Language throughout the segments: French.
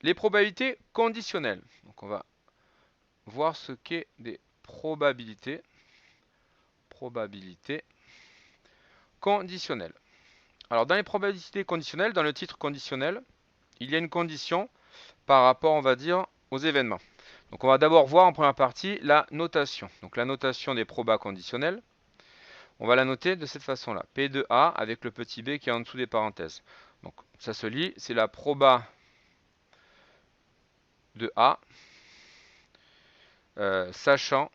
les probabilités conditionnelles. Donc on va voir ce qu'est des probabilités. Probabilités conditionnelles. Alors dans les probabilités conditionnelles, dans le titre conditionnel, il y a une condition par rapport, on va dire, aux événements. Donc on va d'abord voir en première partie la notation. Donc la notation des probas conditionnels, on va la noter de cette façon-là. P de A avec le petit b qui est en dessous des parenthèses. Donc ça se lit, c'est la proba de A, sachant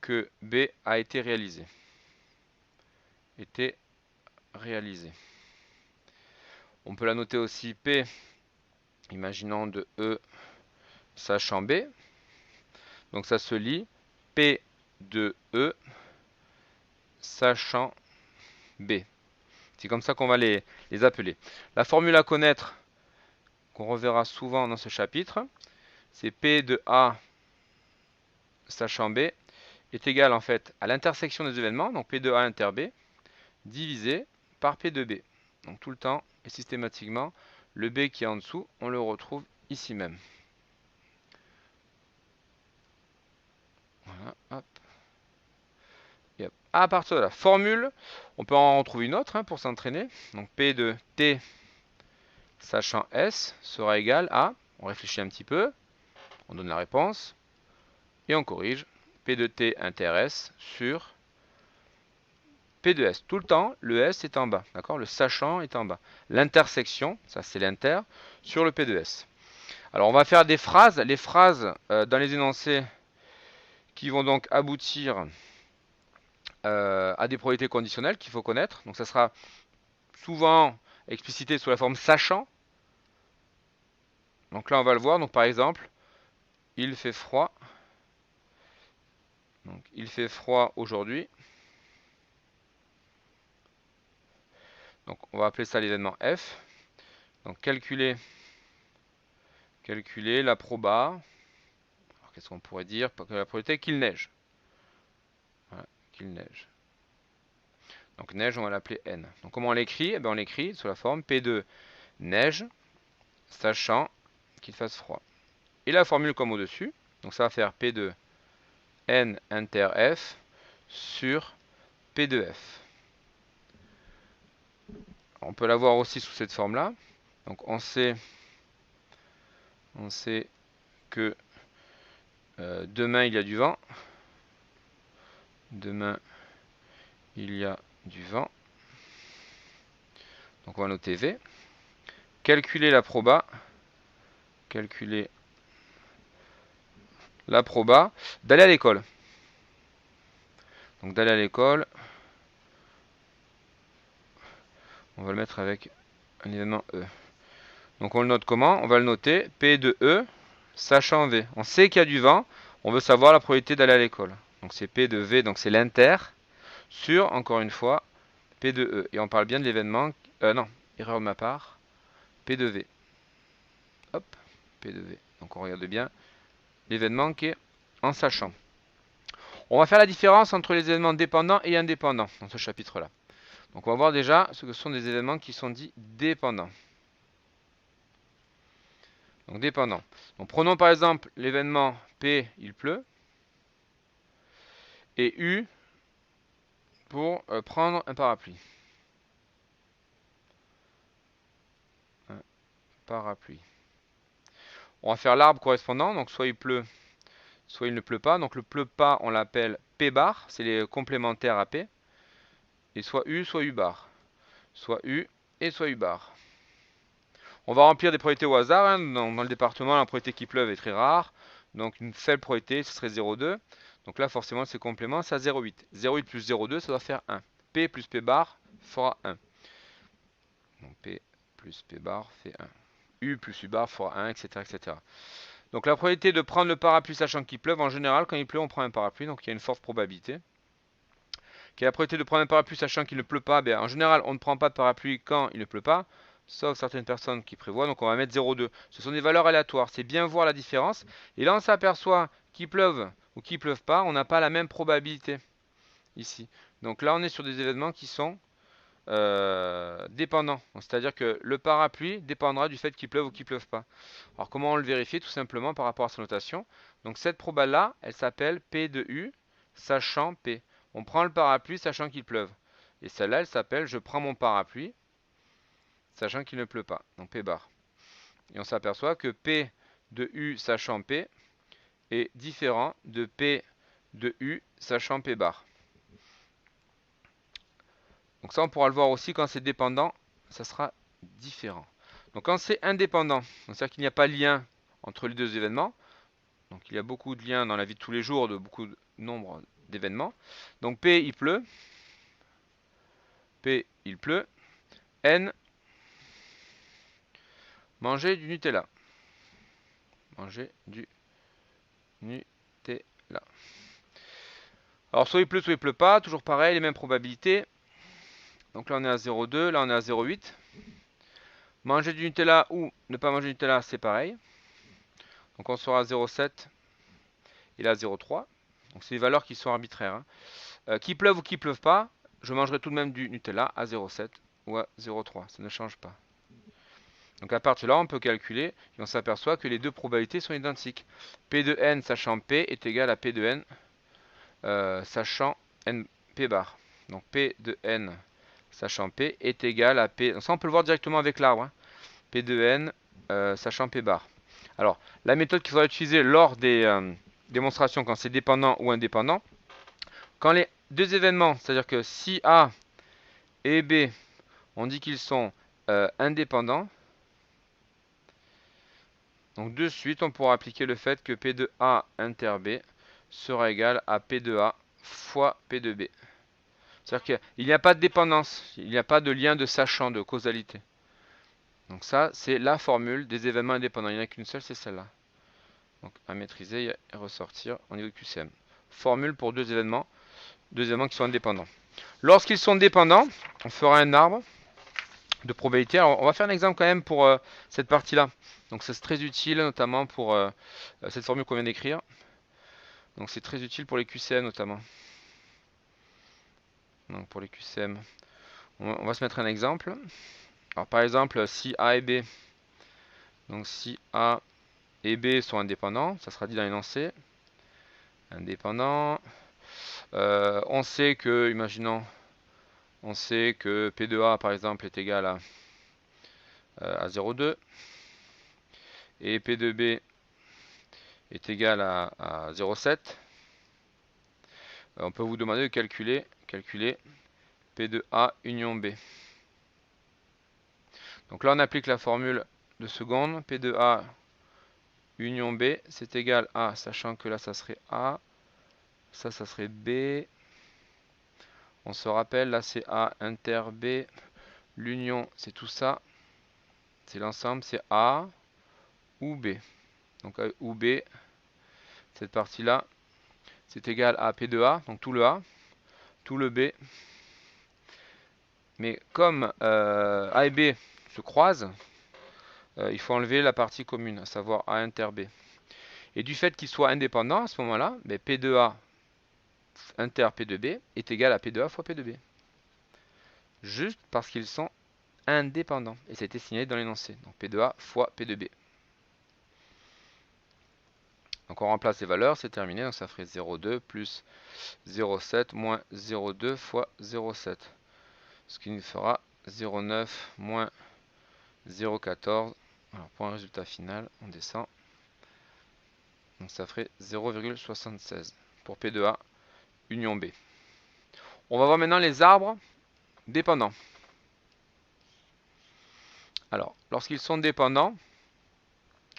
que B a été réalisé. On peut la noter aussi P, imaginons de E, sachant B. Donc ça se lit P de E, sachant B. C'est comme ça qu'on va les appeler. La formule à connaître, qu'on reverra souvent dans ce chapitre, c'est P de A, sachant B, est égal en fait à l'intersection des événements, donc P de A inter B, divisé par P de B. Donc tout le temps et systématiquement, le B qui est en dessous, on le retrouve ici même. Voilà, hop. Et hop. À partir de la formule, on peut en trouver une autre pour s'entraîner. Donc P de T sachant S sera égal à, on réfléchit un petit peu, on donne la réponse, et on corrige, P de T inter S sur P de S. Tout le temps, le S est en bas, d'accord? Le sachant est en bas. L'intersection, ça c'est l'inter, sur le P de S. Alors on va faire des phrases, les phrases dans les énoncés qui vont donc aboutir à des probabilités conditionnelles qu'il faut connaître. Donc ça sera souvent explicité sous la forme sachant. Donc là on va le voir, donc par exemple, il fait froid. Donc il fait froid aujourd'hui. Donc on va appeler ça l'événement F. Donc calculer la proba. Qu'est-ce qu'on pourrait dire? La probabilité qu'il neige. Voilà, qu'il neige. Donc neige, on va l'appeler N. Donc comment on l'écrit? On l'écrit sous la forme P de neige, sachant qu'il fasse froid. Et la formule comme au-dessus. Donc ça va faire P de N inter F sur P de F. On peut l'avoir aussi sous cette forme-là. Donc on sait que demain il y a du vent. Demain il y a du vent. Donc on va noter V. Calculer la proba. Calculer la proba d'aller à l'école. Donc d'aller à l'école, on va le mettre avec un événement E. Donc on le note comment? On va le noter P de E, sachant V. On sait qu'il y a du vent, on veut savoir la probabilité d'aller à l'école. Donc c'est P de V, donc c'est l'inter, sur, encore une fois, P de E. Et on parle bien de l'événement, non, erreur de ma part, P de V. Hop, P de V. Donc on regarde bien l'événement qui est en sachant. On va faire la différence entre les événements dépendants et indépendants dans ce chapitre-là. Donc on va voir déjà ce que sont des événements qui sont dits dépendants. Donc dépendant. Donc prenons par exemple l'événement P, il pleut, et U pour prendre un parapluie. Un parapluie. On va faire l'arbre correspondant, donc soit il pleut, soit il ne pleut pas. Donc le pleut pas, on l'appelle P bar, c'est les complémentaires à P. Et soit U bar. Soit U et soit U bar. On va remplir des probabilités au hasard. Dans le département, la probabilité qu'il pleuve est très rare. Donc une faible probabilité, ce serait 0,2. Donc là, forcément, ces compléments, c'est à 0,8. 0,8 plus 0,2, ça doit faire 1. P plus P bar fera 1. Donc P plus P bar fait 1. U plus U bar fera 1, etc., etc. Donc la probabilité de prendre le parapluie sachant qu'il pleuve, en général, quand il pleut, on prend un parapluie. Donc il y a une forte probabilité. Quelle est la probabilité de prendre un parapluie sachant qu'il ne pleut pas? En général, on ne prend pas de parapluie quand il ne pleut pas, sauf certaines personnes qui prévoient. Donc on va mettre 0,2. Ce sont des valeurs aléatoires. C'est bien voir la différence. Et là, on s'aperçoit qu'il pleuve ou qu'il ne pleuve pas, on n'a pas la même probabilité ici. Donc là, on est sur des événements qui sont dépendant. C'est-à-dire que le parapluie dépendra du fait qu'il pleuve ou qu'il ne pleuve pas. Alors comment on le vérifie? Tout simplement par rapport à sa notation. Donc cette proba-là, elle s'appelle P de U, sachant P. On prend le parapluie sachant qu'il pleuve. Et celle-là, elle s'appelle je prends mon parapluie, sachant qu'il ne pleut pas. Donc P bar. Et on s'aperçoit que P de U sachant P est différent de P de U sachant P bar. Donc ça, on pourra le voir aussi quand c'est dépendant, ça sera différent. Donc quand c'est indépendant, c'est-à-dire qu'il n'y a pas de lien entre les deux événements, donc il y a beaucoup de liens dans la vie de tous les jours de beaucoup de nombre d'événements. Donc P, il pleut. P, il pleut. N, manger du Nutella. Manger du Nutella. Alors soit il pleut, soit il pleut pas. Toujours pareil, les mêmes probabilités. Donc là on est à 0,2, là on est à 0,8. Manger du Nutella ou ne pas manger du Nutella, c'est pareil. Donc on sera à 0,7 et là 0,3. Donc c'est des valeurs qui sont arbitraires. Qu'il pleuve ou qu'il pleuve pas, je mangerai tout de même du Nutella à 0,7 ou à 0,3. Ça ne change pas. Donc à partir de là, on peut calculer et on s'aperçoit que les deux probabilités sont identiques. P de n sachant P est égal à P de n sachant n P bar. Donc P de n sachant P est égal à P. Donc ça, on peut le voir directement avec l'arbre. P de n sachant P bar. Alors, la méthode qu'il faudra utiliser lors des démonstrations quand c'est dépendant ou indépendant, quand les deux événements, c'est-à-dire que si A et B, on dit qu'ils sont indépendants, donc de suite, on pourra appliquer le fait que P de A inter B sera égal à P de A fois P de B. C'est-à-dire qu'il n'y a pas de dépendance, il n'y a pas de lien de sachant, de causalité. Donc ça, c'est la formule des événements indépendants. Il n'y en a qu'une seule, c'est celle-là. Donc à maîtriser et ressortir au niveau de QCM. Formule pour deux événements qui sont indépendants. Lorsqu'ils sont dépendants, on fera un arbre de probabilité. Alors on va faire un exemple quand même pour cette partie-là. Donc c'est très utile notamment pour cette formule qu'on vient d'écrire. Donc c'est très utile pour les QCM notamment. Donc pour les QCM, on va se mettre un exemple. Alors par exemple, si A et B, donc si A et B sont indépendants, ça sera dit dans l'énoncé. Indépendants. On sait que, imaginons, on sait que P de A par exemple est égal à 0,2 et P de B est égal à 0,7. On peut vous demander de calculer P de A union B. Donc là on applique la formule de seconde. P de A union B c'est égal à, sachant que là ça serait A, ça serait B. On se rappelle, là c'est A inter B. L'union c'est tout ça. C'est l'ensemble, c'est A ou B. Donc A ou B, cette partie-là, c'est égal à P de A, donc tout le A, tout le B. Mais comme A et B se croisent, il faut enlever la partie commune, à savoir A inter B. Et du fait qu'ils soient indépendants à ce moment-là, P de A inter P de B est égal à P de A fois P de B. Juste parce qu'ils sont indépendants. Et ça a été signalé dans l'énoncé. Donc P de A fois P de B. Donc on remplace les valeurs, c'est terminé. Donc ça ferait 0,2 plus 0,7 moins 0,2 fois 0,7. Ce qui nous fera 0,9 moins 0,14. Alors pour un résultat final, on descend. Donc ça ferait 0,76 pour P de A union B. On va voir maintenant les arbres dépendants. Alors, lorsqu'ils sont dépendants,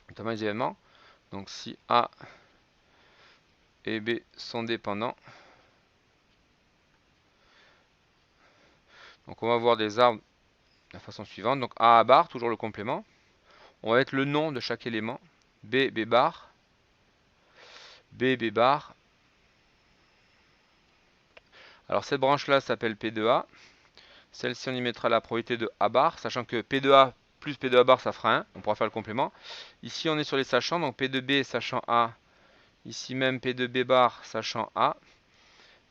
notamment les événements, donc si A et B sont dépendants, donc on va voir des arbres de la façon suivante. Donc A bar, toujours le complément. On va mettre le nom de chaque élément. B, B bar. B, B bar. Alors cette branche-là s'appelle P de A. Celle-ci, on y mettra la probabilité de A bar, sachant que P de A plus P de A bar, ça fera 1. On pourra faire le complément. Ici, on est sur les sachants, donc P de B sachant A. Ici même P de B bar sachant A.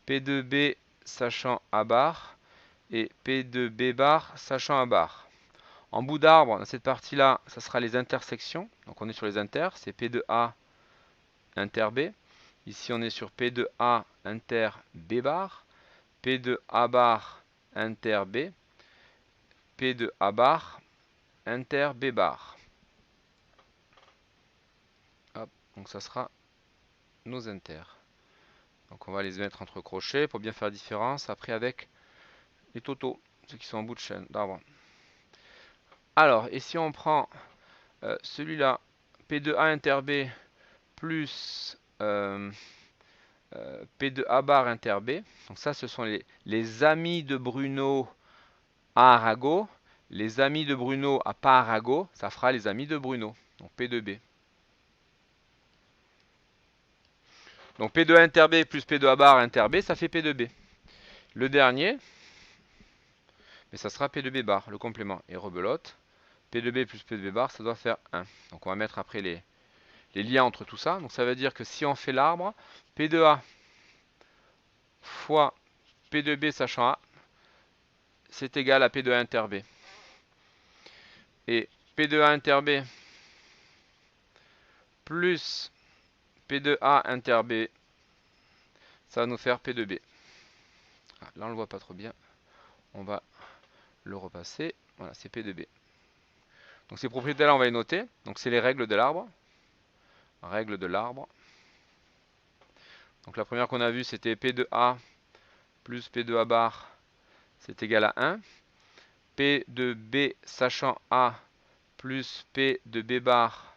P de B sachant A bar. et P de B bar sachant A bar. En bout d'arbre, dans cette partie-là, ça sera les intersections. Donc on est sur les inters, c'est P de A inter B. Ici on est sur P de A inter B bar, P de A bar inter B, P de A bar inter B bar. Hop, donc ça sera nos inters. Donc on va les mettre entre crochets pour bien faire la différence après avec les totaux, ceux qui sont en bout de chaîne d'arbre. Alors, et si on prend celui-là, P de A inter B plus P de A bar inter B, donc ça ce sont les amis de Bruno à Arago, les amis de Bruno à pas Arago, ça fera les amis de Bruno, donc P de B. Donc P de A inter B plus P de A bar inter B, ça fait P de B. Le dernier, mais ça sera P de B bar, le complément, et rebelote. P de B plus P de B bar, ça doit faire 1. Donc on va mettre après les liens entre tout ça. Donc ça veut dire que si on fait l'arbre, P de A fois P de B sachant A, c'est égal à P de A inter B. Et P de A inter B plus P de A inter B, ça va nous faire P de B. Ah, là on ne le voit pas trop bien. On va le repasser. Voilà, c'est P de B. Donc ces propriétés-là, on va les noter. Donc c'est les règles de l'arbre. Règles de l'arbre. Donc la première qu'on a vue, c'était P de A plus P de A bar, c'est égal à 1. P de B sachant A plus P de B bar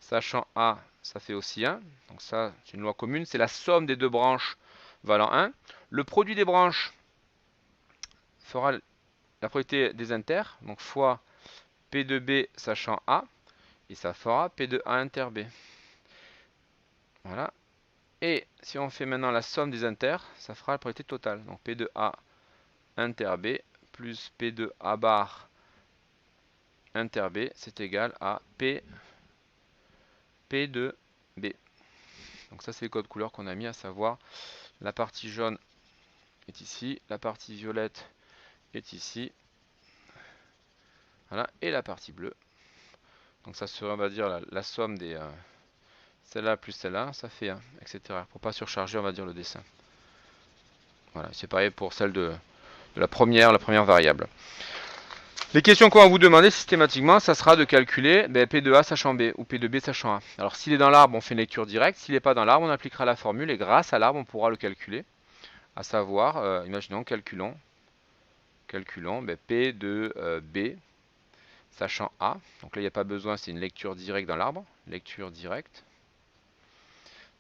sachant A, ça fait aussi 1. Donc ça, c'est une loi commune. C'est la somme des deux branches valant 1. Le produit des branches fera la propriété des inters. Donc fois P de B sachant A. Et ça fera P de A inter B. Voilà. Et si on fait maintenant la somme des inters, ça fera la propriété totale. Donc P de A inter B plus P de A bar inter B, c'est égal à P de B. Donc ça, c'est le code couleur qu'on a mis, à savoir la partie jaune est ici, la partie violette est ici, voilà, et la partie bleue. Donc ça serait, on va dire, la somme des celle-là plus celle-là, ça fait 1, etc. Pour pas surcharger, on va dire, le dessin. Voilà, c'est pareil pour celle de la première variable. Les questions qu'on va vous demander systématiquement, ça sera de calculer P de A sachant B ou P de B sachant A. Alors s'il est dans l'arbre, on fait une lecture directe. S'il n'est pas dans l'arbre, on appliquera la formule et grâce à l'arbre, on pourra le calculer. À savoir, imaginons, calculons P de B sachant A. Donc là, il n'y a pas besoin, c'est une lecture directe dans l'arbre. Lecture directe.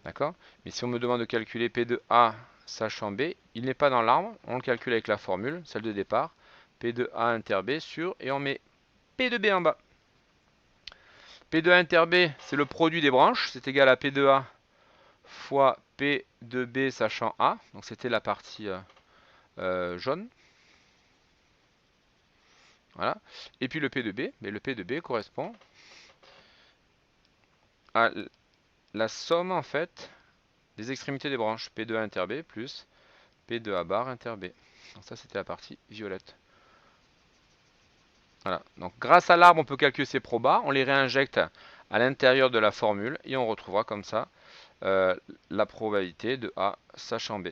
D'accord? Mais si on me demande de calculer P de A sachant B, il n'est pas dans l'arbre. On le calcule avec la formule, celle de départ. P de A inter B sur, et on met P de B en bas. P de A inter B, c'est le produit des branches. C'est égal à P de A fois P de B sachant A. Donc c'était la partie jaune. Voilà. Et puis le P de B, mais le P de B correspond à la somme en fait des extrémités des branches. P de A inter B plus P de A bar inter B. Donc ça c'était la partie violette. Voilà. Donc grâce à l'arbre, on peut calculer ces probas. On les réinjecte à l'intérieur de la formule et on retrouvera comme ça la probabilité de A sachant B.